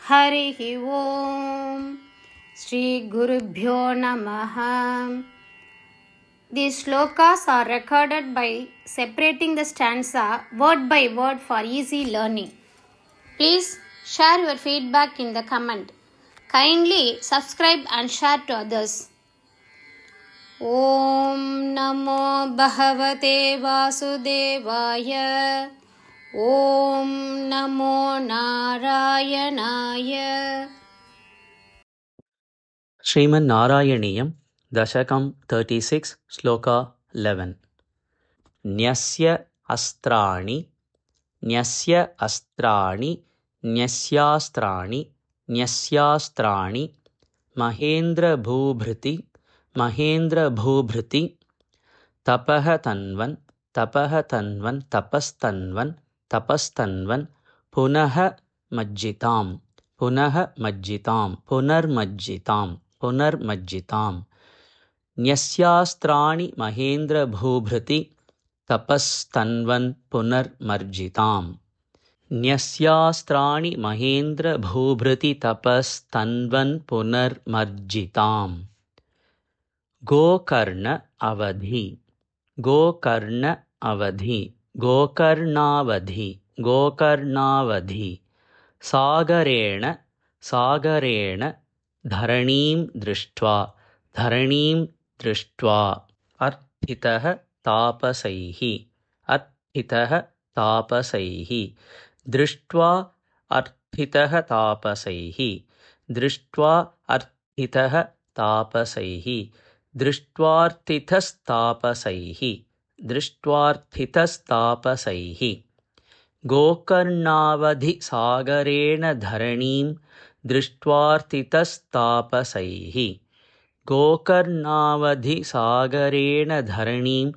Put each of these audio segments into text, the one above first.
हरिः ओम श्री गुरुभ्यो नमः. These shlokas are recorded by separating the stanza word by word for easy learning. Please share your feedback in the comment. Kindly subscribe and share to others. Om Namo Bhagavate Vasudevaya. Om Namo Narayanaya. Srimad Narayaniam, Dashakam 36, Sloka 11. Nyasya astrani, nyasya astrani, nyasyastrani, nyasyastrani, Mahendra Bhubhriti, Mahendra Bhubhriti, Tapaha Tanvan, Tapaha Tanvan, Tapastanvan, Tapastanvan, Punaha Majjitam, Punaha Majjitam, Punarmajjitam, Punarmajjitam. Nyasyastrani Mahendra Bhubhriti, Tapastanvan, Punarmarjitam. Nyasyastrani Mahendra Bhubhriti, Tapastanvan, Punarmarjitam. Gokarna Avadhi, Gokarna Avadhi, Gokarnavadhi, Gokarnavadhi, Sagarena, Sagarena, Dharanim Drishtva, Dharanim Drishtva, Arthitaha Tapasaihi, Arthitaha Tapasaihi, Drishtva Arthitaha Tapasaihi, Drishtva Arthitaha Tapasaihi, दृष्ट्वार्थितस्तापसैहि, दृष्ट्वार्थितस्तापसैहि. गोकर्णावधिसागरेण धरणीं दृष्ट्वार्थितस्तापसैः, गोकर्णावधिसागरेण धरणीं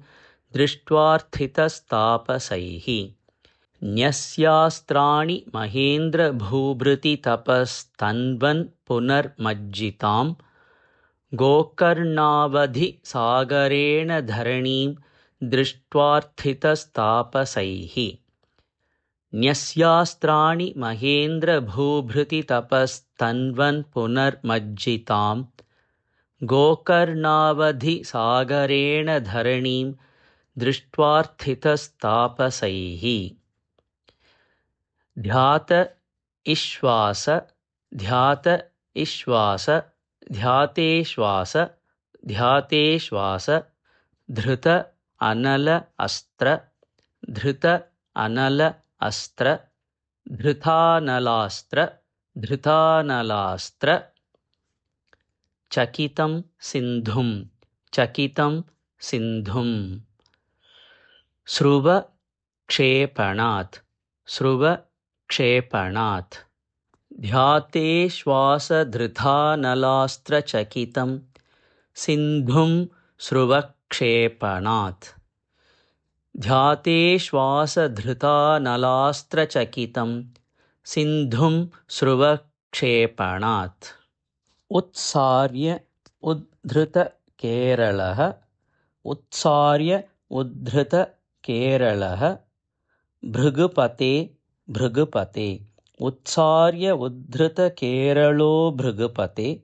दृष्ट्वार्थितस्तापसैः. न्यस्यास्त्राणि महेन्द्रभूभृतितपस्तन्वन् पुनर्मज्जिताम्, गोकर्णावधिसागरेण धरणीं दृष्ट्वार्थितस्तापसैः. न्यस्यास्त्राणि महेन्द्रभूभृतितपस्तन्वन् पुनर्मज्जिताम्, गोकर्णावधिसागरेण धरणीं दृष्ट्वार्थितस्तापसैः. ध्यात इश्वास, ध्यात इश्वास, ध्यातेश्वास, ध्यातेश्वास, धृत अनल अस्त्र, धृत अनल अस्त्र, धृतानलास्त्र, धृतानलास्त्र. चकितं सिन्धुं, चकितं सिन्धुं. स्रुव क्षेपणात्, स्रुव क्षेपणात्. ध्यातेश्वासधृतानलास्त्रचकितं सिन्धुं स्रुवक्षेपणात्, ध्यातेश्वासधृतानलास्त्रचकितं सिन्धुं स्रुवक्षेपणात्. उत्सार्य उद्धृतकेरलः, उत्सार्य उद्धृतकेरलः. भृगुपते, भृगुपते, उत्सार्य उद्धृतकेरलो भृगुपते,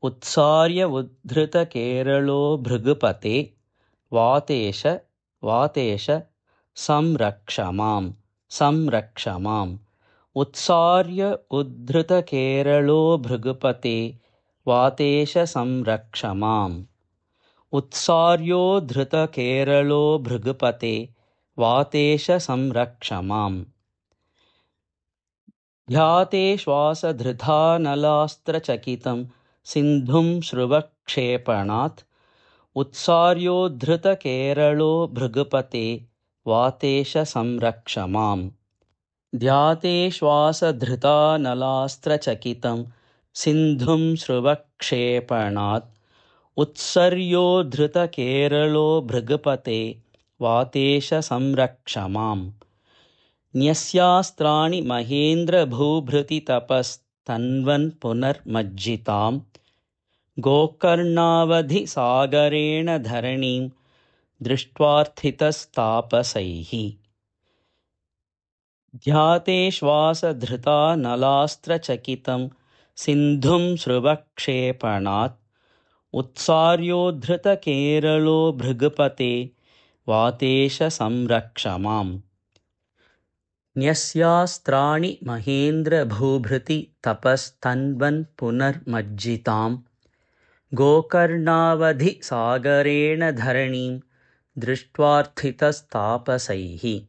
उत्सार्य उद्धृतकेरलो भृगुपते. वातेश, वातेश, संरक्षमां, संरक्षमाम्. उत्सार्य उद्धृतकेरलो भृगुपते, वातेश संरक्षमाम्. उत्सार्योद्धृतकेरलो भृगुपते, वातेश संरक्षमाम्. ध्यातेश्वासधृतानलास्त्रचकितं सिन्धुं स्रुवक्षेपणात्, उत्सार्योद्धृतकेरलो भृगुपते, वातेश संरक्षमाम्. ध्यातेश्वासधृतानलास्त्रचकितं सिन्धुं स्रुवक्षेपणात्, उत्सर्योद्धृतकेरलो भृगुपते, वातेश संरक्षमाम्. न्यस्यास्त्राणि महेन्द्रभूभृतितपस्तन्वन् पुनर्मज्जिताम्, गोकर्णावधिसागरेण धरणीं दृष्ट्वार्थितस्तापसैः. ध्याते श्वासधृतानलास्त्रचकितं सिन्धुं सृवक्षेपणात् उत्सार्योद्धृतकेरलो भृगुपते वातेश संरक्ष माम्। न्यस्यास्त्राणि महेन्द्रभूभृति तपस्तन्वन् पुनर्मज्जिताम् गोकर्णावधिसागरेण धरणीं दृष्ट्वार्थितस्तापसैः।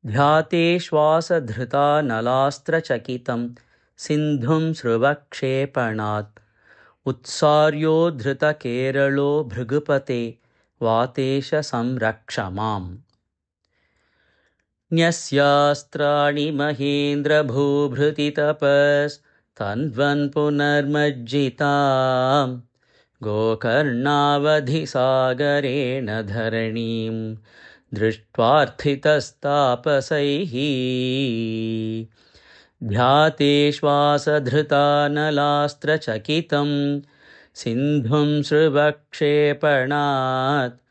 ध्याते श्वासधृतानलास्त्रचकितं सिन्धुं सृवक्षेपणात् उत्सार्योद्धृतकेरलो भृगुपते वातेश संरक्ष माम्। न्यस्यास्त्राणि महेन्द्रभूभृति तपस्तन्वन् पुनर्मज्जिताम् गोकर्णावधिसागरेण धरणीं दृष्ट्वार्थितस्तापसैः। ध्याते श्वासधृतानलास्त्रचकितं सिन्धुं सृवक्षेपणात्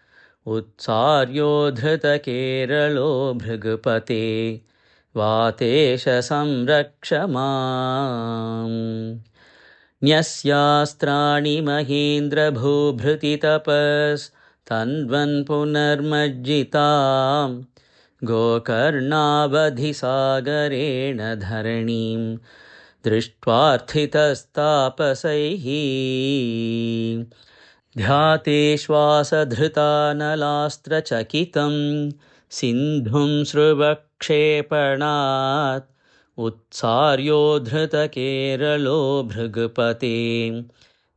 उत्सार्योद्धृतकेरलो भृगुपते वातेश संरक्ष माम्। न्यस्यास्त्राणि महेन्द्रभूभृति तपस्तन्वन् पुनर्मज्जिताम् गोकर्णावधिसागरेण धरणीं दृष्ट्वार्थितस्तापसैः। ध्याते श्वासधृतानलास्त्रचकितं सिन्धुं सृवक्षेपणात् उत्सार्योद्धृतकेरलो भृगुपते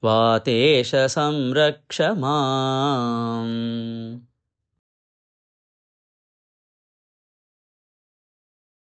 वातेश संरक्ष माम्।